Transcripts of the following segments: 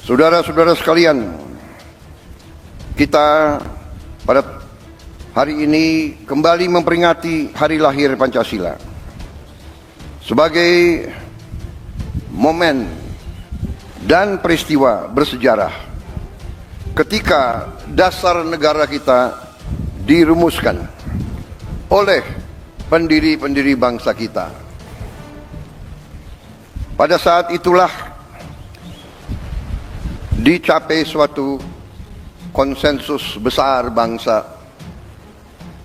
Saudara-saudara sekalian, kita pada hari ini kembali memperingati hari lahir Pancasila sebagai momen dan peristiwa bersejarah ketika dasar negara kita dirumuskan oleh pendiri-pendiri bangsa kita. Pada saat itulah dicapai suatu konsensus besar bangsa.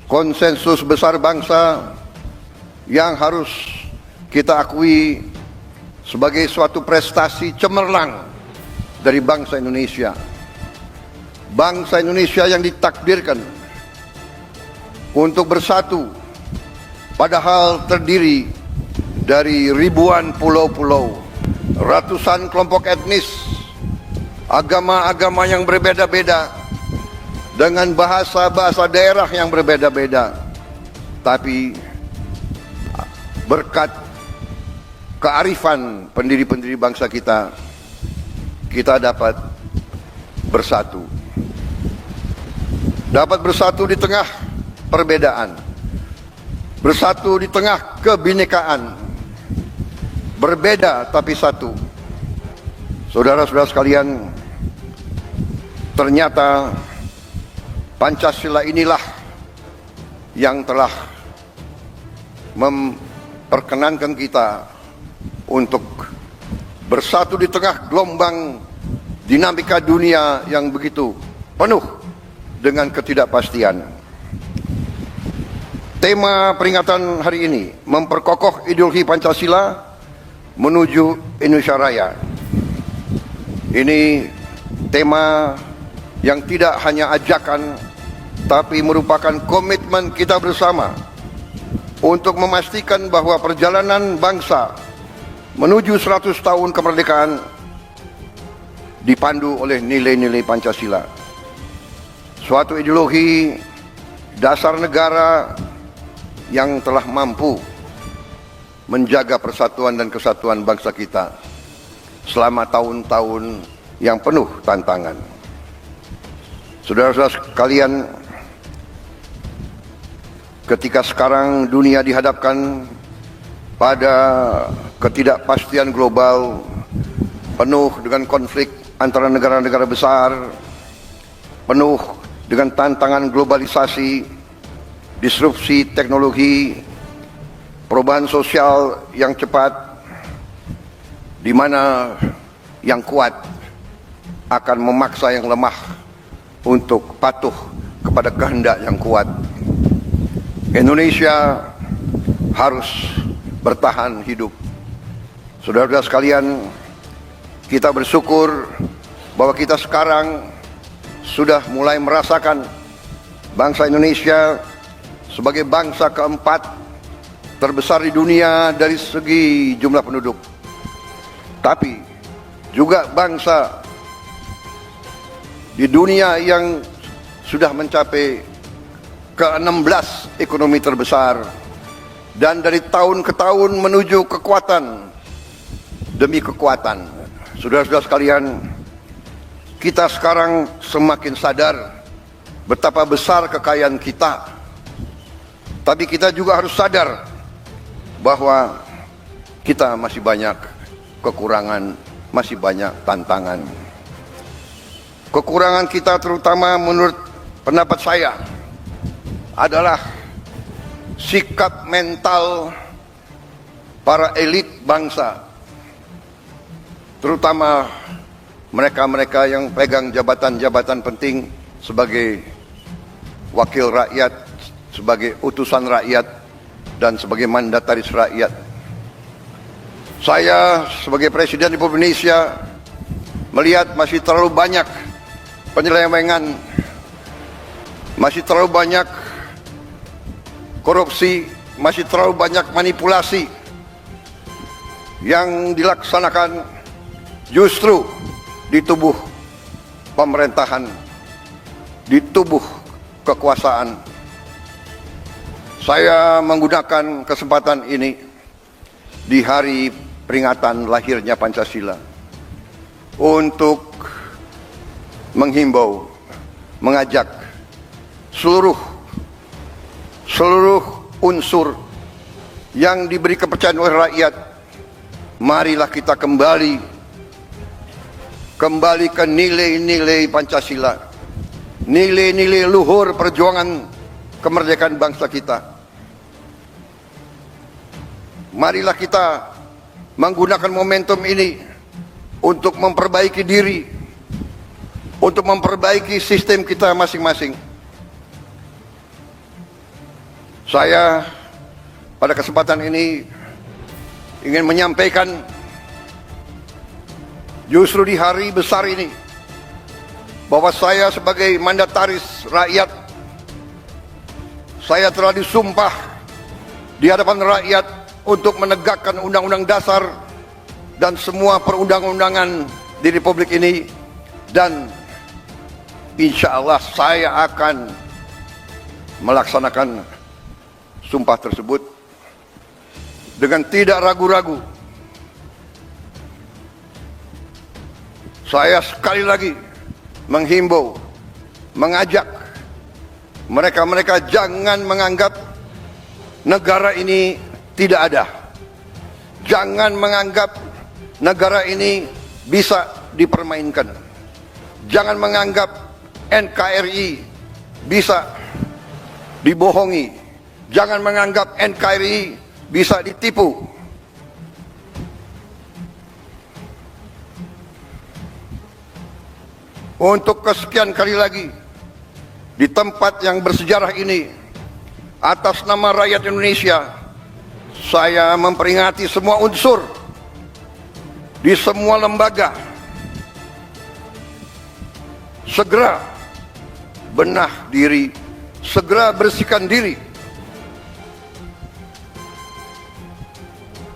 Konsensus besar bangsa yang harus kita akui sebagai suatu prestasi cemerlang dari bangsa Indonesia. Bangsa Indonesia yang ditakdirkan untuk bersatu, padahal terdiri dari ribuan pulau-pulau, ratusan kelompok etnis, agama-agama yang berbeda-beda, dengan bahasa-bahasa daerah yang berbeda-beda. Tapi berkat kearifan pendiri-pendiri bangsa kita, kita dapat bersatu. Dapat bersatu di tengah perbedaan, bersatu di tengah kebinekaan, berbeda tapi satu. Saudara-saudara sekalian, ternyata Pancasila inilah yang telah memperkenankan kita untuk bersatu di tengah gelombang dinamika dunia yang begitu penuh dengan ketidakpastian. Tema peringatan hari ini memperkokoh ideologi Pancasila menuju Indonesia Raya. Ini tema yang tidak hanya ajakan, tapi merupakan komitmen kita bersama untuk memastikan bahwa perjalanan bangsa menuju 100 tahun kemerdekaan dipandu oleh nilai-nilai Pancasila. Suatu ideologi dasar negara yang telah mampu menjaga persatuan dan kesatuan bangsa kita selama tahun-tahun yang penuh tantangan. Saudara-saudara sekalian, ketika sekarang dunia dihadapkan pada ketidakpastian global penuh dengan konflik antara negara-negara besar, penuh dengan tantangan globalisasi, disrupsi teknologi, perubahan sosial yang cepat, di mana yang kuat akan memaksa yang lemah untuk patuh kepada kehendak yang kuat. Indonesia harus bertahan hidup. Saudara-saudara sekalian, kita bersyukur bahwa kita sekarang sudah mulai merasakan bangsa Indonesia sebagai bangsa keempat terbesar di dunia dari segi jumlah penduduk, tapi juga bangsa di dunia yang sudah mencapai ke-16 ekonomi terbesar, dan dari tahun ke tahun menuju kekuatan demi kekuatan. Saudara-saudara sekalian, kita sekarang semakin sadar betapa besar kekayaan kita, tapi kita juga harus sadar bahwa kita masih banyak kekurangan, masih banyak tantangan. Kekurangan kita terutama menurut pendapat saya adalah sikap mental para elit bangsa, terutama mereka-mereka yang pegang jabatan-jabatan penting sebagai wakil rakyat, sebagai utusan rakyat, dan sebagai mandataris rakyat. Saya sebagai Presiden Republik Indonesia melihat masih terlalu banyak penyelewengan, masih terlalu banyak korupsi, masih terlalu banyak manipulasi yang dilaksanakan justru di tubuh pemerintahan, di tubuh kekuasaan. Saya menggunakan kesempatan ini di hari peringatan lahirnya Pancasila untuk menghimbau, mengajak seluruh unsur yang diberi kepercayaan oleh rakyat, marilah kita kembali ke nilai-nilai Pancasila, nilai-nilai luhur perjuangan kemerdekaan bangsa kita. Marilah kita menggunakan momentum ini untuk memperbaiki diri, untuk memperbaiki sistem kita masing-masing. Saya pada kesempatan ini ingin menyampaikan, justru di hari besar ini, bahwa saya sebagai mandataris rakyat, saya telah disumpah di hadapan rakyat untuk menegakkan Undang-Undang Dasar dan semua perundang-undangan di Republik ini, dan insya Allah saya akan melaksanakan sumpah tersebut dengan tidak ragu-ragu. Saya sekali lagi menghimbau, mengajak mereka-mereka jangan menganggap negara ini tidak ada. Jangan menganggap negara ini bisa dipermainkan. Jangan menganggap NKRI bisa dibohongi. Jangan menganggap NKRI bisa ditipu. Untuk kesekian kali lagi, di tempat yang bersejarah ini, atas nama rakyat Indonesia, saya memperingati semua unsur di semua lembaga, segera benah diri, segera bersihkan diri,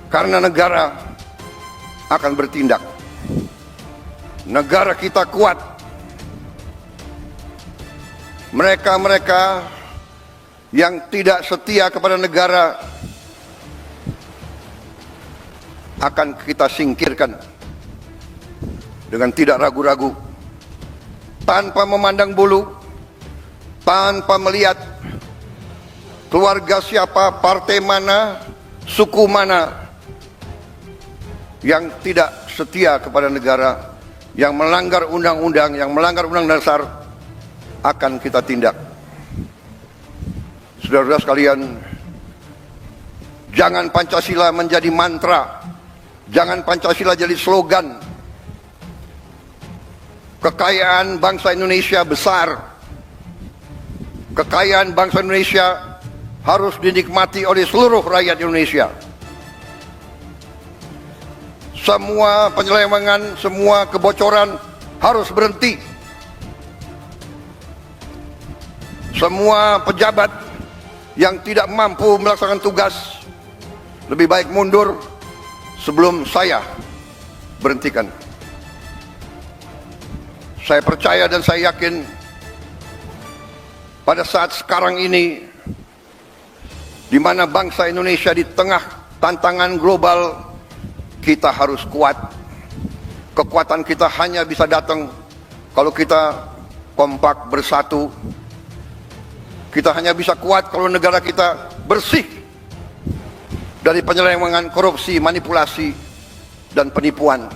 karena negara akan bertindak. Negara kita kuat. Mereka-mereka yang tidak setia kepada negara akan kita singkirkan dengan tidak ragu-ragu, tanpa memandang bulu, tanpa melihat keluarga siapa, partai mana, suku mana yang tidak setia kepada negara, yang melanggar undang-undang, yang melanggar undang dasar, akan kita tindak. Saudara-saudara sekalian, jangan Pancasila menjadi mantra, jangan Pancasila jadi slogan. Kekayaan bangsa Indonesia besar, kekayaan bangsa Indonesia harus dinikmati oleh seluruh rakyat Indonesia. Semua penyelewengan, semua kebocoran harus berhenti. Semua pejabat yang tidak mampu melaksanakan tugas lebih baik mundur sebelum saya berhentikan. Saya percaya dan saya yakin pada saat sekarang ini, di mana bangsa Indonesia di tengah tantangan global, kita harus kuat. Kekuatan kita hanya bisa datang kalau kita kompak bersatu. Kita hanya bisa kuat kalau negara kita bersih dari penyelewengan, korupsi, manipulasi, dan penipuan.